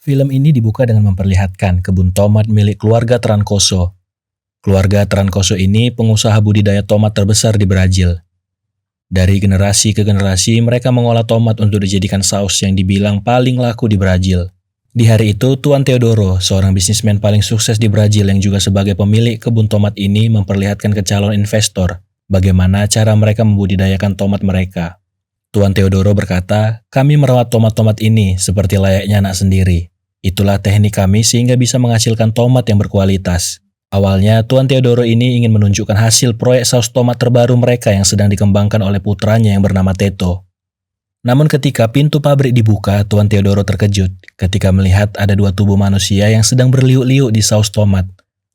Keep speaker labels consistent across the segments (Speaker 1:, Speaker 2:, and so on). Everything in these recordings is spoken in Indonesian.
Speaker 1: Film ini dibuka dengan memperlihatkan kebun tomat milik keluarga Trancoso. Keluarga Trancoso ini pengusaha budidaya tomat terbesar di Brazil. Dari generasi ke generasi, mereka mengolah tomat untuk dijadikan saus yang dibilang paling laku di Brazil. Di hari itu, Tuan Teodoro, seorang bisnismen paling sukses di Brazil yang juga sebagai pemilik kebun tomat ini, memperlihatkan ke calon investor bagaimana cara mereka membudidayakan tomat mereka. Tuan Teodoro berkata, "Kami merawat tomat-tomat ini seperti layaknya anak sendiri. Itulah teknik kami sehingga bisa menghasilkan tomat yang berkualitas." Awalnya, Tuan Teodoro ini ingin menunjukkan hasil proyek saus tomat terbaru mereka yang sedang dikembangkan oleh putranya yang bernama Teto. Namun ketika pintu pabrik dibuka, Tuan Teodoro terkejut ketika melihat ada dua tubuh manusia yang sedang berliuk-liuk di saus tomat.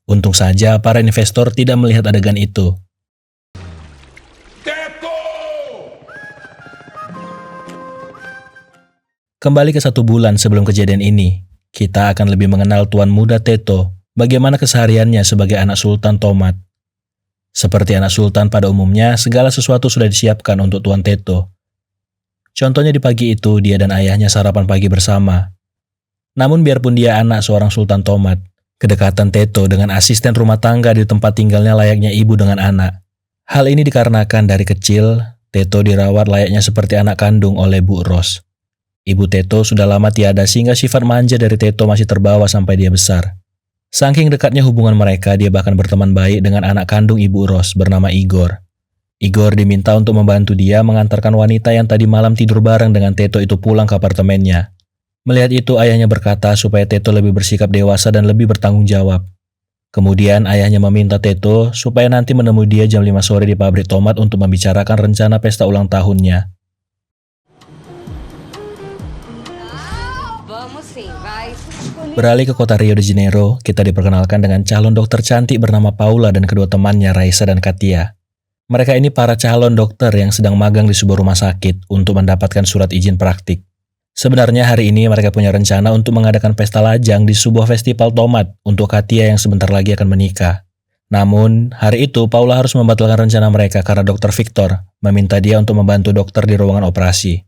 Speaker 1: Untung saja para investor tidak melihat adegan itu. Kembali ke 1 bulan sebelum kejadian ini, kita akan lebih mengenal Tuan Muda Teto, bagaimana kesehariannya sebagai anak Sultan Tomat. Seperti anak Sultan pada umumnya, segala sesuatu sudah disiapkan untuk Tuan Teto. Contohnya di pagi itu, dia dan ayahnya sarapan pagi bersama. Namun biarpun dia anak seorang Sultan Tomat, kedekatan Teto dengan asisten rumah tangga di tempat tinggalnya layaknya ibu dengan anak. Hal ini dikarenakan dari kecil, Teto dirawat layaknya seperti anak kandung oleh Bu Ros. Ibu Teto sudah lama tiada sehingga sifat manja dari Teto masih terbawa sampai dia besar. Saking dekatnya hubungan mereka, dia bahkan berteman baik dengan anak kandung Ibu Ros bernama Igor. Igor diminta untuk membantu dia mengantarkan wanita yang tadi malam tidur bareng dengan Teto itu pulang ke apartemennya. Melihat itu, ayahnya berkata supaya Teto lebih bersikap dewasa dan lebih bertanggung jawab. Kemudian ayahnya meminta Teto supaya nanti menemui dia jam 5 sore di pabrik tomat untuk membicarakan rencana pesta ulang tahunnya. Beralih ke kota Rio de Janeiro, kita diperkenalkan dengan calon dokter cantik bernama Paula dan kedua temannya Raisa dan Katia. Mereka ini para calon dokter yang sedang magang di sebuah rumah sakit untuk mendapatkan surat izin praktik. Sebenarnya hari ini mereka punya rencana untuk mengadakan pesta lajang di sebuah festival tomat untuk Katia yang sebentar lagi akan menikah. Namun, hari itu Paula harus membatalkan rencana mereka karena Dr. Victor meminta dia untuk membantu dokter di ruangan operasi.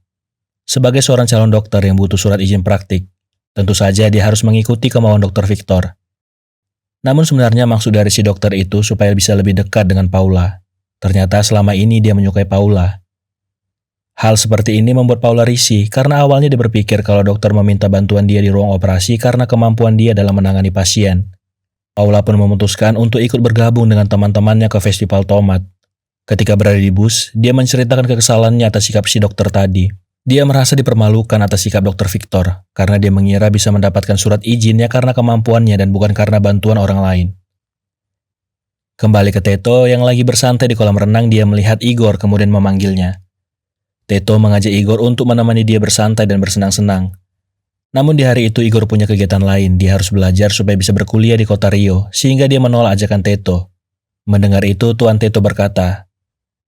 Speaker 1: Sebagai seorang calon dokter yang butuh surat izin praktik, tentu saja dia harus mengikuti kemauan Dr. Victor. Namun sebenarnya maksud dari si dokter itu supaya bisa lebih dekat dengan Paula. Ternyata selama ini dia menyukai Paula. Hal seperti ini membuat Paula risih karena awalnya dia berpikir kalau dokter meminta bantuan dia di ruang operasi karena kemampuan dia dalam menangani pasien. Paula pun memutuskan untuk ikut bergabung dengan teman-temannya ke festival tomat. Ketika berada di bus, dia menceritakan kekesalannya atas sikap si dokter tadi. Dia merasa dipermalukan atas sikap Dr. Victor karena dia mengira bisa mendapatkan surat izinnya karena kemampuannya dan bukan karena bantuan orang lain. Kembali ke Teto yang lagi bersantai di kolam renang, dia melihat Igor kemudian memanggilnya. Teto mengajak Igor untuk menemani dia bersantai dan bersenang-senang. Namun di hari itu Igor punya kegiatan lain, dia harus belajar supaya bisa berkuliah di kota Rio, sehingga dia menolak ajakan Teto. Mendengar itu, Tuan Teto berkata,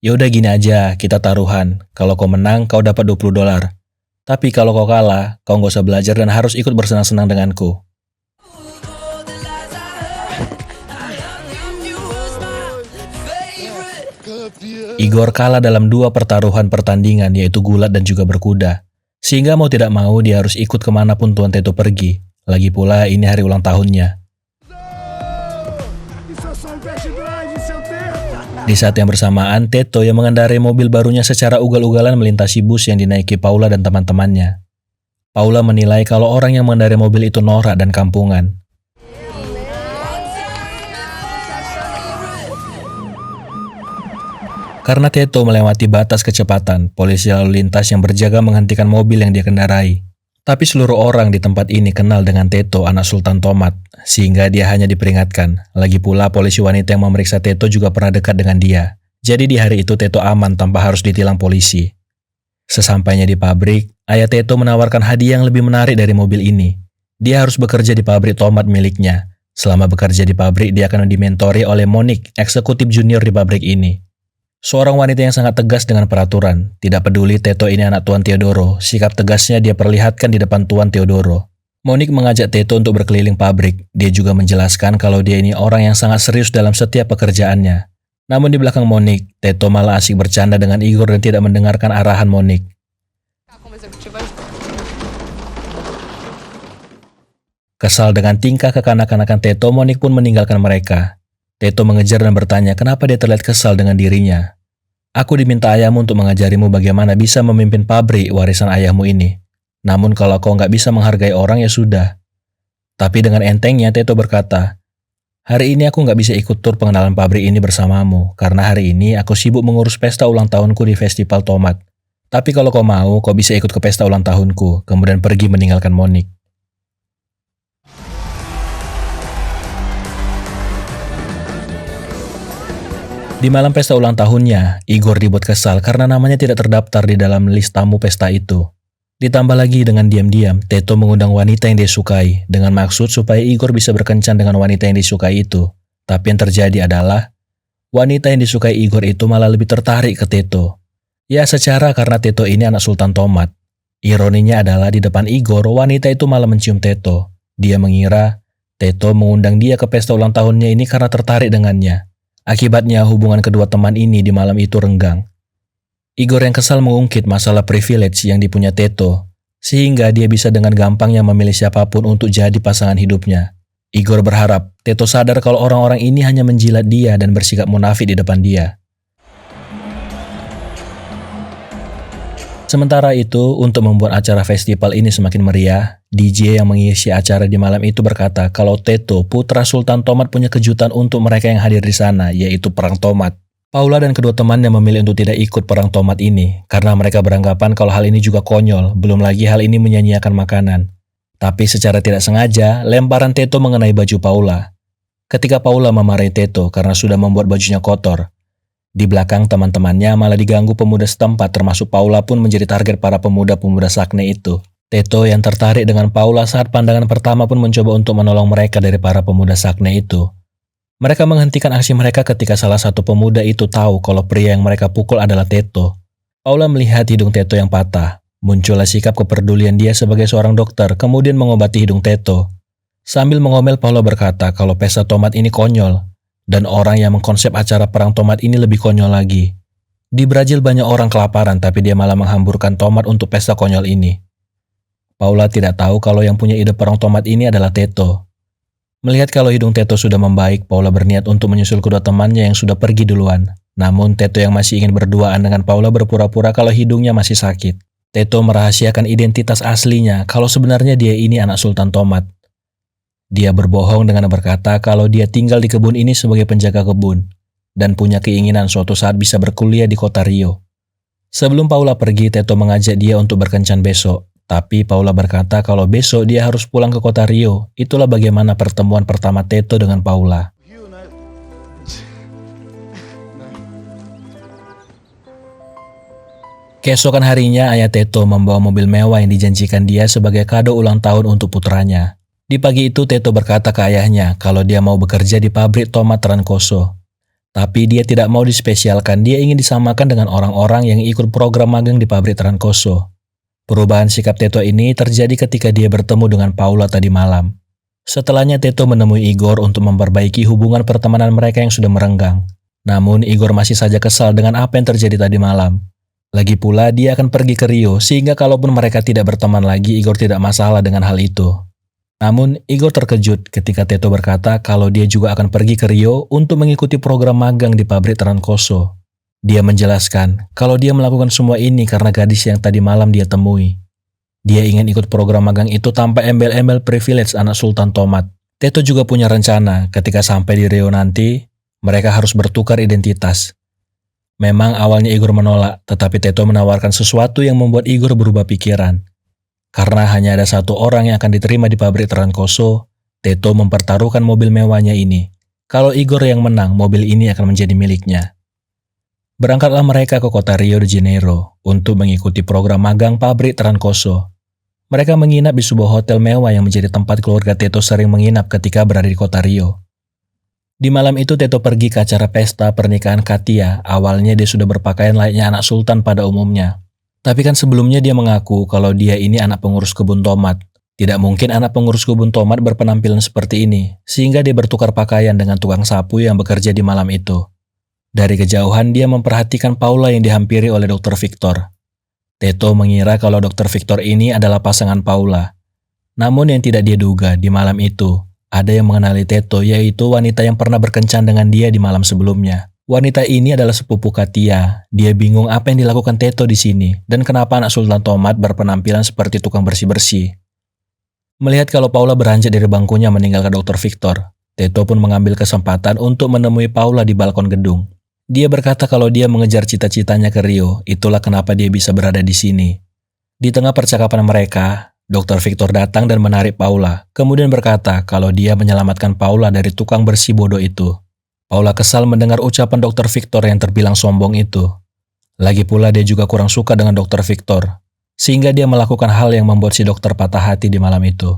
Speaker 1: "Yaudah gini aja, kita taruhan. Kalau kau menang, kau dapat $20. Tapi kalau kau kalah, kau nggak usah belajar dan harus ikut bersenang-senang denganku." Igor kalah dalam 2 pertaruhan pertandingan, yaitu gulat dan juga berkuda. Sehingga mau tidak mau dia harus ikut kemanapun Tuan Teto pergi. Lagi pula ini hari ulang tahunnya. Di saat yang bersamaan, Teto yang mengendarai mobil barunya secara ugal-ugalan melintasi bus yang dinaiki Paula dan teman-temannya. Paula menilai kalau orang yang mengendarai mobil itu norak dan kampungan. Karena Teto melewati batas kecepatan, polisi lalu lintas yang berjaga menghentikan mobil yang dia kendarai. Tapi seluruh orang di tempat ini kenal dengan Teto, anak Sultan Tomat, sehingga dia hanya diperingatkan. Lagi pula polisi wanita yang memeriksa Teto juga pernah dekat dengan dia. Jadi di hari itu Teto aman tanpa harus ditilang polisi. Sesampainya di pabrik, ayah Teto menawarkan hadiah yang lebih menarik dari mobil ini. Dia harus bekerja di pabrik tomat miliknya. Selama bekerja di pabrik, dia akan dimentori oleh Monique, eksekutif junior di pabrik ini. Seorang wanita yang sangat tegas dengan peraturan. Tidak peduli Teto ini anak Tuan Teodoro, sikap tegasnya dia perlihatkan di depan Tuan Teodoro. Monique mengajak Teto untuk berkeliling pabrik. Dia juga menjelaskan kalau dia ini orang yang sangat serius dalam setiap pekerjaannya. Namun di belakang Monik, Teto malah asik bercanda dengan Igor dan tidak mendengarkan arahan Monik. Kesal dengan tingkah kekanak-kanakan Teto, Monik pun meninggalkan mereka. Teto mengejar dan bertanya kenapa dia terlihat kesal dengan dirinya. Aku diminta ayahmu untuk mengajarimu bagaimana bisa memimpin pabrik warisan ayahmu ini. Namun kalau kau nggak bisa menghargai orang ya sudah. Tapi dengan entengnya Teto berkata, hari ini aku nggak bisa ikut tur pengenalan pabrik ini bersamamu, karena hari ini aku sibuk mengurus pesta ulang tahunku di Festival Tomat. Tapi kalau kau mau, kau bisa ikut ke pesta ulang tahunku, kemudian pergi meninggalkan Monik. Di malam pesta ulang tahunnya, Igor dibuat kesal karena namanya tidak terdaftar di dalam list tamu pesta itu. Ditambah lagi dengan diam-diam, Teto mengundang wanita yang dia sukai, dengan maksud supaya Igor bisa berkencan dengan wanita yang disukai itu. Tapi yang terjadi adalah, wanita yang disukai Igor itu malah lebih tertarik ke Teto. Ya secara karena Teto ini anak Sultan Tomat. Ironinya adalah di depan Igor, wanita itu malah mencium Teto. Dia mengira Teto mengundang dia ke pesta ulang tahunnya ini karena tertarik dengannya. Akibatnya hubungan kedua teman ini di malam itu renggang. Igor yang kesal mengungkit masalah privilege yang dipunya Teto, sehingga dia bisa dengan gampangnya memilih siapapun untuk jadi pasangan hidupnya. Igor berharap Teto sadar kalau orang-orang ini hanya menjilat dia dan bersikap munafik di depan dia. Sementara itu, untuk membuat acara festival ini semakin meriah, DJ yang mengisi acara di malam itu berkata kalau Teto, putra Sultan Tomat punya kejutan untuk mereka yang hadir di sana, yaitu Perang Tomat. Paula dan kedua temannya memilih untuk tidak ikut Perang Tomat ini, karena mereka beranggapan kalau hal ini juga konyol, belum lagi hal ini menyia-nyiakan makanan. Tapi secara tidak sengaja, lemparan Teto mengenai baju Paula. Ketika Paula memarahi Teto karena sudah membuat bajunya kotor, di belakang teman-temannya malah diganggu pemuda setempat termasuk Paula pun menjadi target para pemuda-pemuda Sakne itu. Teto yang tertarik dengan Paula saat pandangan pertama pun mencoba untuk menolong mereka dari para pemuda Sakne itu. Mereka menghentikan aksi mereka ketika salah satu pemuda itu tahu kalau pria yang mereka pukul adalah Teto. Paula melihat hidung Teto yang patah. Muncullah sikap kepedulian dia sebagai seorang dokter kemudian mengobati hidung Teto. Sambil mengomel Paula berkata kalau pesta tomat ini konyol. Dan orang yang mengkonsep acara perang tomat ini lebih konyol lagi. Di Brazil banyak orang kelaparan tapi dia malah menghamburkan tomat untuk pesta konyol ini. Paula tidak tahu kalau yang punya ide perang tomat ini adalah Teto. Melihat kalau hidung Teto sudah membaik, Paula berniat untuk menyusul kedua temannya yang sudah pergi duluan. Namun Teto yang masih ingin berduaan dengan Paula berpura-pura kalau hidungnya masih sakit. Teto merahasiakan identitas aslinya kalau sebenarnya dia ini anak Sultan Tomat. Dia berbohong dengan berkata kalau dia tinggal di kebun ini sebagai penjaga kebun dan punya keinginan suatu saat bisa berkuliah di kota Rio. Sebelum Paula pergi, Teto mengajak dia untuk berkencan besok. Tapi Paula berkata kalau besok dia harus pulang ke kota Rio. Itulah bagaimana pertemuan pertama Teto dengan Paula. Keesokan harinya, ayah Teto membawa mobil mewah yang dijanjikan dia sebagai kado ulang tahun untuk putranya. Di pagi itu Teto berkata ke ayahnya kalau dia mau bekerja di pabrik tomat Trancoso. Tapi dia tidak mau dispesialkan, dia ingin disamakan dengan orang-orang yang ikut program magang di pabrik Trancoso. Perubahan sikap Teto ini terjadi ketika dia bertemu dengan Paula tadi malam. Setelahnya Teto menemui Igor untuk memperbaiki hubungan pertemanan mereka yang sudah merenggang. Namun Igor masih saja kesal dengan apa yang terjadi tadi malam. Lagi pula dia akan pergi ke Rio sehingga kalaupun mereka tidak berteman lagi, Igor tidak masalah dengan hal itu. Namun, Igor terkejut ketika Teto berkata kalau dia juga akan pergi ke Rio untuk mengikuti program magang di pabrik Trancoso. Dia menjelaskan kalau dia melakukan semua ini karena gadis yang tadi malam dia temui. Dia ingin ikut program magang itu tanpa embel-embel privilege anak Sultan Tomat. Teto juga punya rencana ketika sampai di Rio nanti, mereka harus bertukar identitas. Memang awalnya Igor menolak, tetapi Teto menawarkan sesuatu yang membuat Igor berubah pikiran. Karena hanya ada satu orang yang akan diterima di pabrik Trancoso, Teto mempertaruhkan mobil mewahnya ini. Kalau Igor yang menang, mobil ini akan menjadi miliknya. Berangkatlah mereka ke kota Rio de Janeiro untuk mengikuti program magang pabrik Trancoso. Mereka menginap di sebuah hotel mewah yang menjadi tempat keluarga Teto sering menginap ketika berada di kota Rio. Di malam itu Teto pergi ke acara pesta pernikahan Katia. Awalnya dia sudah berpakaian layaknya anak sultan pada umumnya. Tapi kan sebelumnya dia mengaku kalau dia ini anak pengurus kebun tomat. Tidak mungkin anak pengurus kebun tomat berpenampilan seperti ini, sehingga dia bertukar pakaian dengan tukang sapu yang bekerja di malam itu. Dari kejauhan dia memperhatikan Paula yang dihampiri oleh Dr. Victor. Teto mengira kalau Dr. Victor ini adalah pasangan Paula. Namun yang tidak dia duga di malam itu, ada yang mengenali Teto, yaitu wanita yang pernah berkencan dengan dia di malam sebelumnya. Wanita ini adalah sepupu Katia. Dia bingung apa yang dilakukan Teto di sini dan kenapa anak Sultan Tomat berpenampilan seperti tukang bersih-bersih. Melihat kalau Paula beranjak dari bangkunya meninggalkan Dr. Victor, Teto pun mengambil kesempatan untuk menemui Paula di balkon gedung. Dia berkata kalau dia mengejar cita-citanya ke Rio, itulah kenapa dia bisa berada di sini. Di tengah percakapan mereka, Dr. Victor datang dan menarik Paula, kemudian berkata kalau dia menyelamatkan Paula dari tukang bersih bodoh itu. Paula kesal mendengar ucapan Dr. Victor yang terbilang sombong itu. Lagi pula dia juga kurang suka dengan Dr. Victor, sehingga dia melakukan hal yang membuat si dokter patah hati di malam itu.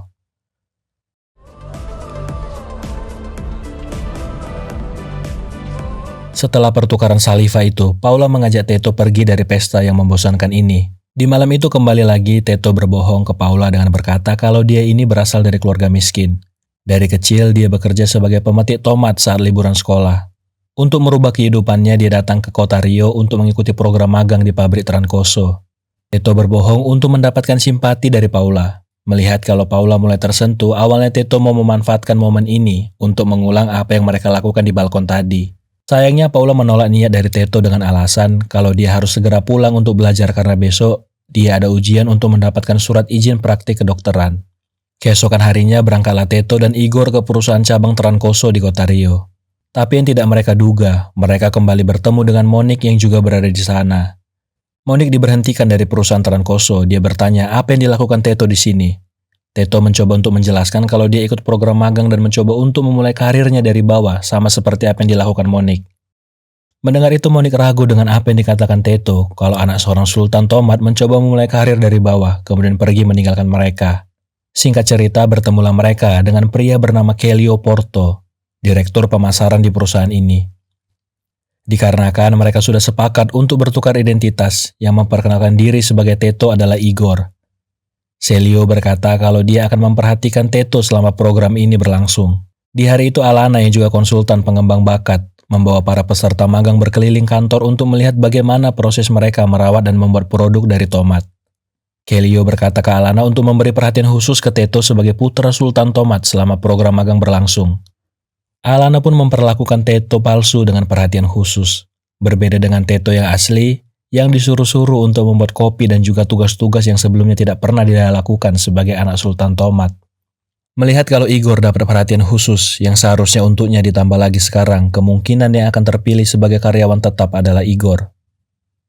Speaker 1: Setelah pertukaran saliva itu, Paula mengajak Teto pergi dari pesta yang membosankan ini. Di malam itu kembali lagi Teto berbohong ke Paula dengan berkata kalau dia ini berasal dari keluarga miskin. Dari kecil dia bekerja sebagai pemetik tomat saat liburan sekolah. Untuk merubah kehidupannya dia datang ke kota Rio untuk mengikuti program magang di pabrik Trancoso. Teto berbohong untuk mendapatkan simpati dari Paula. Melihat kalau Paula mulai tersentuh, awalnya Teto mau memanfaatkan momen ini untuk mengulang apa yang mereka lakukan di balkon tadi. Sayangnya Paula menolak niat dari Teto dengan alasan kalau dia harus segera pulang untuk belajar karena besok dia ada ujian untuk mendapatkan surat izin praktik kedokteran. Keesokan harinya berangkatlah Teto dan Igor ke perusahaan cabang Trancoso di kota Rio. Tapi yang tidak mereka duga, mereka kembali bertemu dengan Monique yang juga berada di sana. Monique diberhentikan dari perusahaan Trancoso. Dia bertanya apa yang dilakukan Teto di sini. Teto mencoba untuk menjelaskan kalau dia ikut program magang dan mencoba untuk memulai karirnya dari bawah, sama seperti apa yang dilakukan Monique. Mendengar itu Monique ragu dengan apa yang dikatakan Teto, kalau anak seorang Sultan Tomat mencoba memulai karir dari bawah, kemudian pergi meninggalkan mereka. Singkat cerita, bertemulah mereka dengan pria bernama Kelio Porto, direktur pemasaran di perusahaan ini. Dikarenakan mereka sudah sepakat untuk bertukar identitas, yang memperkenalkan diri sebagai Teto adalah Igor. Celio berkata kalau dia akan memperhatikan Teto selama program ini berlangsung. Di hari itu Alana yang juga konsultan pengembang bakat membawa para peserta magang berkeliling kantor untuk melihat bagaimana proses mereka merawat dan membuat produk dari tomat. Celio berkata ke Alana untuk memberi perhatian khusus ke Teto sebagai putra Sultan Tomat selama program magang berlangsung. Alana pun memperlakukan Teto palsu dengan perhatian khusus. Berbeda dengan Teto yang asli, yang disuruh-suruh untuk membuat kopi dan juga tugas-tugas yang sebelumnya tidak pernah dia lakukan sebagai anak Sultan Tomat. Melihat kalau Igor dapat perhatian khusus yang seharusnya untuknya ditambah lagi sekarang, kemungkinan yang akan terpilih sebagai karyawan tetap adalah Igor.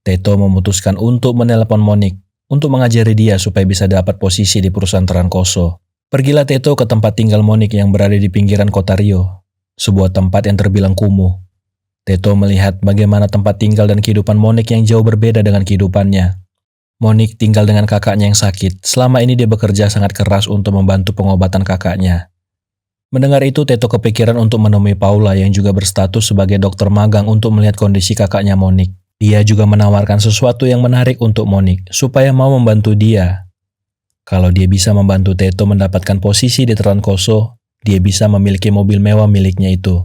Speaker 1: Teto memutuskan untuk menelepon Monique untuk mengajari dia supaya bisa dapat posisi di perusahaan Trancoso. Pergilah Teto ke tempat tinggal Monique yang berada di pinggiran kota Rio, sebuah tempat yang terbilang kumuh. Teto melihat bagaimana tempat tinggal dan kehidupan Monique yang jauh berbeda dengan kehidupannya. Monique tinggal dengan kakaknya yang sakit. Selama ini dia bekerja sangat keras untuk membantu pengobatan kakaknya. Mendengar itu, Teto kepikiran untuk menemui Paula yang juga berstatus sebagai dokter magang untuk melihat kondisi kakaknya Monique. Dia juga menawarkan sesuatu yang menarik untuk Monique, supaya mau membantu dia. Kalau dia bisa membantu Teto mendapatkan posisi di Trancoso, dia bisa memiliki mobil mewah miliknya itu.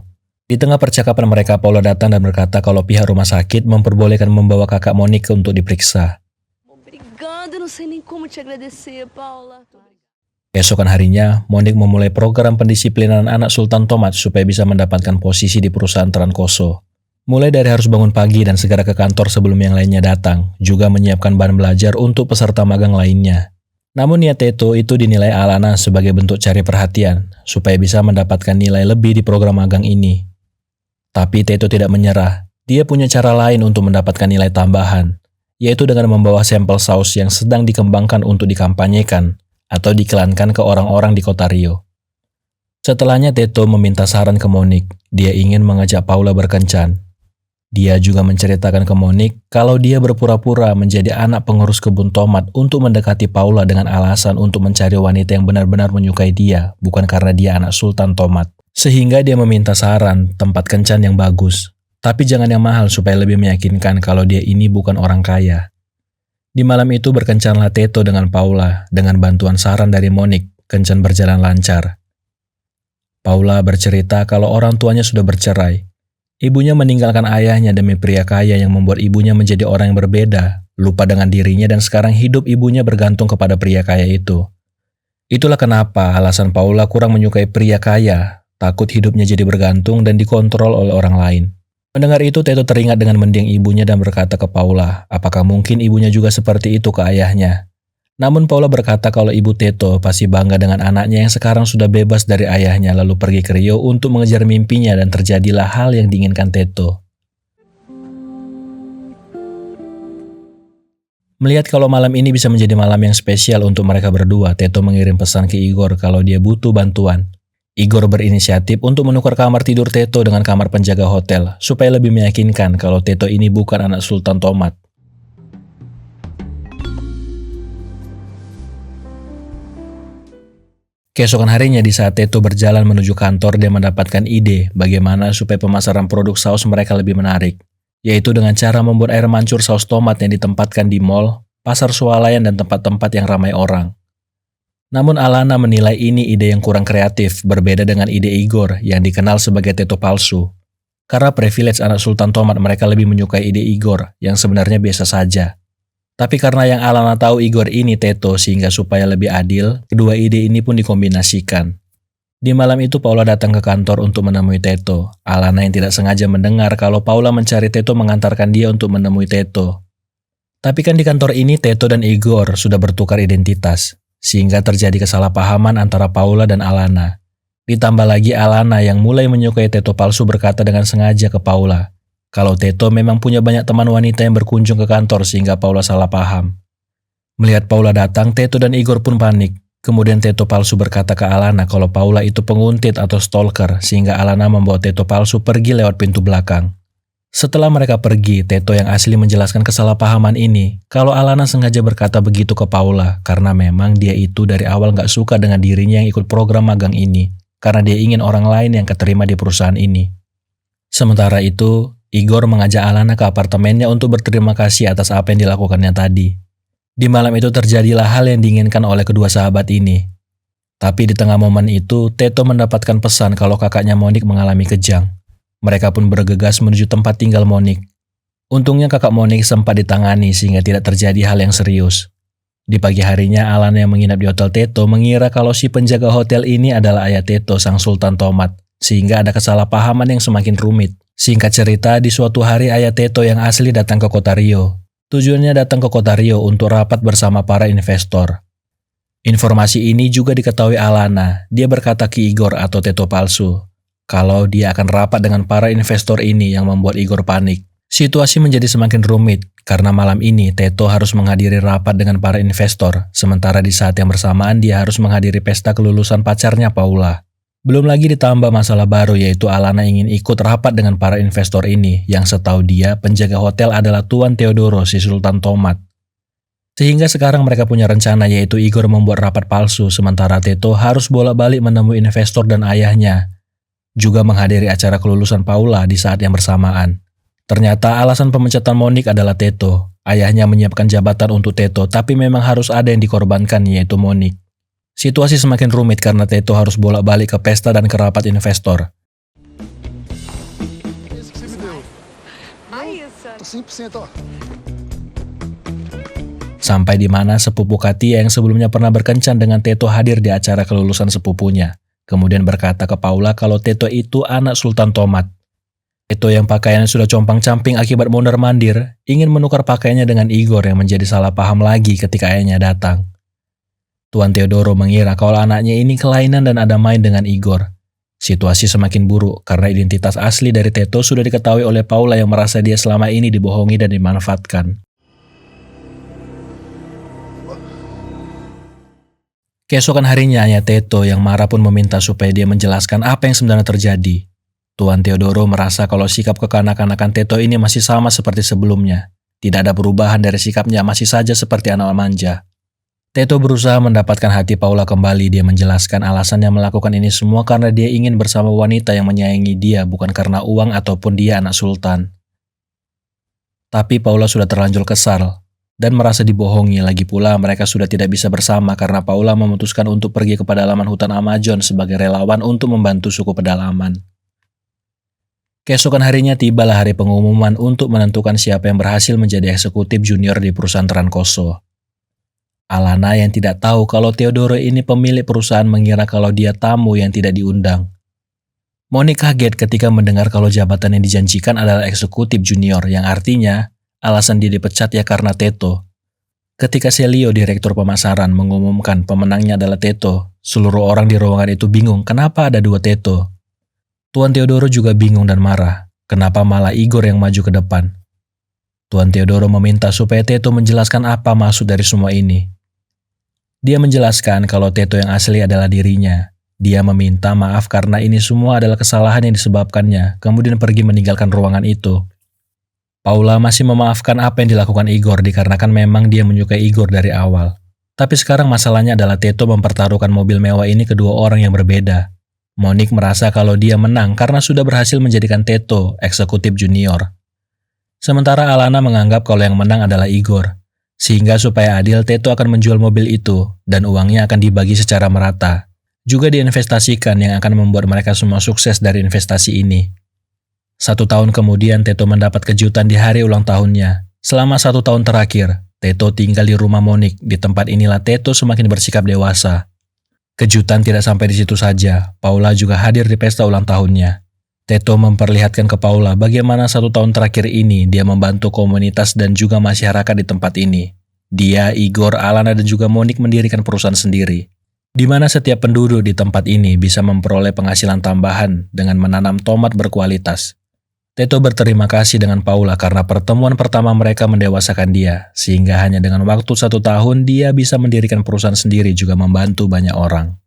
Speaker 1: Di tengah percakapan mereka, Paula datang dan berkata kalau pihak rumah sakit memperbolehkan membawa kakak Monique untuk diperiksa. Keesokan harinya, Monique memulai program pendisiplinan anak Sultan Tomat supaya bisa mendapatkan posisi di perusahaan Trancoso. Mulai dari harus bangun pagi dan segera ke kantor sebelum yang lainnya datang, juga menyiapkan bahan belajar untuk peserta magang lainnya. Namun niat Teto itu dinilai Alana sebagai bentuk cari perhatian, supaya bisa mendapatkan nilai lebih di program magang ini. Tapi Teto tidak menyerah. Dia punya cara lain untuk mendapatkan nilai tambahan, yaitu dengan membawa sampel saus yang sedang dikembangkan untuk dikampanyekan atau diiklankan ke orang-orang di kota Rio. Setelahnya Teto meminta saran ke Monique. Dia ingin mengajak Paula berkencan. Dia juga menceritakan ke Monique kalau dia berpura-pura menjadi anak pengurus kebun tomat untuk mendekati Paula dengan alasan untuk mencari wanita yang benar-benar menyukai dia, bukan karena dia anak Sultan Tomat. Sehingga dia meminta saran tempat kencan yang bagus, tapi jangan yang mahal supaya lebih meyakinkan kalau dia ini bukan orang kaya. Di malam itu berkencanlah Teto dengan Paula. Dengan bantuan saran dari Monique, kencan berjalan lancar. Paula bercerita kalau orang tuanya sudah bercerai. Ibunya meninggalkan ayahnya demi pria kaya yang membuat ibunya menjadi orang yang berbeda, lupa dengan dirinya dan sekarang hidup ibunya bergantung kepada pria kaya itu. Itulah kenapa alasan Paula kurang menyukai pria kaya, takut hidupnya jadi bergantung dan dikontrol oleh orang lain. Mendengar itu, Teto teringat dengan mendiang ibunya dan berkata ke Paula, apakah mungkin ibunya juga seperti itu ke ayahnya? Namun Paula berkata kalau ibu Teto pasti bangga dengan anaknya yang sekarang sudah bebas dari ayahnya lalu pergi ke Rio untuk mengejar mimpinya dan terjadilah hal yang diinginkan Teto. Melihat kalau malam ini bisa menjadi malam yang spesial untuk mereka berdua, Teto mengirim pesan ke Igor kalau dia butuh bantuan. Igor berinisiatif untuk menukar kamar tidur Teto dengan kamar penjaga hotel, supaya lebih meyakinkan kalau Teto ini bukan anak Sultan Tomat. Keesokan harinya di saat Teto berjalan menuju kantor, dia mendapatkan ide bagaimana supaya pemasaran produk saus mereka lebih menarik, yaitu dengan cara membuat air mancur saus tomat yang ditempatkan di mall, pasar swalayan dan tempat-tempat yang ramai orang. Namun Alana menilai ini ide yang kurang kreatif, berbeda dengan ide Igor yang dikenal sebagai Teto palsu. Karena privilege anak Sultan Tomat, mereka lebih menyukai ide Igor yang sebenarnya biasa saja. Tapi karena yang Alana tahu Igor ini Teto, sehingga supaya lebih adil, kedua ide ini pun dikombinasikan. Di malam itu Paula datang ke kantor untuk menemui Teto. Alana yang tidak sengaja mendengar kalau Paula mencari Teto mengantarkan dia untuk menemui Teto. Tapi kan di kantor ini Teto dan Igor sudah bertukar identitas, sehingga terjadi kesalahpahaman antara Paula dan Alana. Ditambah lagi Alana yang mulai menyukai Teto palsu berkata dengan sengaja ke Paula kalau Teto memang punya banyak teman wanita yang berkunjung ke kantor sehingga Paula salah paham. Melihat Paula datang, Teto dan Igor pun panik. Kemudian Teto palsu berkata ke Alana kalau Paula itu penguntit atau stalker sehingga Alana membawa Teto palsu pergi lewat pintu belakang. Setelah mereka pergi, Teto yang asli menjelaskan kesalahpahaman ini kalau Alana sengaja berkata begitu ke Paula karena memang dia itu dari awal gak suka dengan dirinya yang ikut program magang ini karena dia ingin orang lain yang keterima di perusahaan ini. Sementara itu, Igor mengajak Alana ke apartemennya untuk berterima kasih atas apa yang dilakukannya tadi. Di malam itu terjadilah hal yang diinginkan oleh kedua sahabat ini. Tapi di tengah momen itu, Teto mendapatkan pesan kalau kakaknya Monik mengalami kejang. Mereka pun bergegas menuju tempat tinggal Monik. Untungnya kakak Monik sempat ditangani sehingga tidak terjadi hal yang serius. Di pagi harinya, Alana yang menginap di hotel Teto mengira kalau si penjaga hotel ini adalah ayah Teto, sang Sultan Tomat, sehingga ada kesalahpahaman yang semakin rumit. Singkat cerita, di suatu hari ayah Teto yang asli datang ke kota Rio. Tujuannya datang ke kota Rio untuk rapat bersama para investor. Informasi ini juga diketahui Alana. Dia berkata ke Igor atau Teto palsu kalau dia akan rapat dengan para investor ini yang membuat Igor panik. Situasi menjadi semakin rumit karena malam ini Teto harus menghadiri rapat dengan para investor, sementara di saat yang bersamaan dia harus menghadiri pesta kelulusan pacarnya Paula. Belum lagi ditambah masalah baru yaitu Alana ingin ikut rapat dengan para investor ini yang setahu dia penjaga hotel adalah Tuan Theodoro si Sultan Tomat. Sehingga sekarang mereka punya rencana yaitu Igor membuat rapat palsu sementara Teto harus bolak-balik menemui investor dan ayahnya. Juga menghadiri acara kelulusan Paula di saat yang bersamaan. Ternyata alasan pemecatan Monik adalah Teto. Ayahnya menyiapkan jabatan untuk Teto tapi memang harus ada yang dikorbankan yaitu Monik. Situasi semakin rumit karena Teto harus bolak-balik ke pesta dan ke rapat investor. Sampai di mana sepupu Katia yang sebelumnya pernah berkencan dengan Teto hadir di acara kelulusan sepupunya. Kemudian berkata ke Paula kalau Teto itu anak Sultan Tomat. Teto yang pakaiannya sudah compang-camping akibat mondar-mandir, ingin menukar pakaiannya dengan Igor yang menjadi salah paham lagi ketika ayahnya datang. Tuan Theodoro mengira kalau anaknya ini kelainan dan ada main dengan Igor. Situasi semakin buruk karena identitas asli dari Teto sudah diketahui oleh Paula yang merasa dia selama ini dibohongi dan dimanfaatkan. Keesokan harinya, ayah Teto yang marah pun meminta supaya dia menjelaskan apa yang sebenarnya terjadi. Tuan Theodoro merasa kalau sikap kekanak-kanakan Teto ini masih sama seperti sebelumnya. Tidak ada perubahan dari sikapnya, masih saja seperti anak manja. Teto berusaha mendapatkan hati Paula kembali. Dia menjelaskan alasannya melakukan ini semua karena dia ingin bersama wanita yang menyayangi dia, bukan karena uang ataupun dia anak sultan. Tapi Paula sudah terlanjur kesal dan merasa dibohongi. Lagi pula mereka sudah tidak bisa bersama karena Paula memutuskan untuk pergi ke pedalaman hutan Amazon sebagai relawan untuk membantu suku pedalaman. Keesokan harinya tibalah hari pengumuman untuk menentukan siapa yang berhasil menjadi eksekutif junior di perusahaan Trancoso. Alana yang tidak tahu kalau Theodore ini pemilik perusahaan mengira kalau dia tamu yang tidak diundang. Monique kaget ketika mendengar kalau jabatan yang dijanjikan adalah eksekutif junior, yang artinya alasan dia dipecat ya karena Teto. Ketika Celio, direktur pemasaran, mengumumkan pemenangnya adalah Teto, seluruh orang di ruangan itu bingung kenapa ada dua Teto. Tuan Theodore juga bingung dan marah, kenapa malah Igor yang maju ke depan. Tuan Theodore meminta supaya Teto menjelaskan apa maksud dari semua ini. Dia menjelaskan kalau Teto yang asli adalah dirinya. Dia meminta maaf karena ini semua adalah kesalahan yang disebabkannya, kemudian pergi meninggalkan ruangan itu. Paula masih memaafkan apa yang dilakukan Igor dikarenakan memang dia menyukai Igor dari awal. Tapi sekarang masalahnya adalah Teto mempertaruhkan mobil mewah ini ke dua orang yang berbeda. Monique merasa kalau dia menang karena sudah berhasil menjadikan Teto eksekutif junior. Sementara Alana menganggap kalau yang menang adalah Igor. Sehingga supaya adil, Teto akan menjual mobil itu dan uangnya akan dibagi secara merata. Juga diinvestasikan yang akan membuat mereka semua sukses dari investasi ini. 1 tahun kemudian Teto mendapat kejutan di hari ulang tahunnya. Selama 1 tahun terakhir, Teto tinggal di rumah Monique. Di tempat inilah Teto semakin bersikap dewasa. Kejutan tidak sampai di situ saja, Paula juga hadir di pesta ulang tahunnya. Teto memperlihatkan ke Paula bagaimana 1 tahun terakhir ini dia membantu komunitas dan juga masyarakat di tempat ini. Dia, Igor, Alana dan juga Monique mendirikan perusahaan sendiri, di mana setiap penduduk di tempat ini bisa memperoleh penghasilan tambahan dengan menanam tomat berkualitas. Teto berterima kasih dengan Paula karena pertemuan pertama mereka mendewasakan dia, sehingga hanya dengan waktu 1 tahun dia bisa mendirikan perusahaan sendiri juga membantu banyak orang.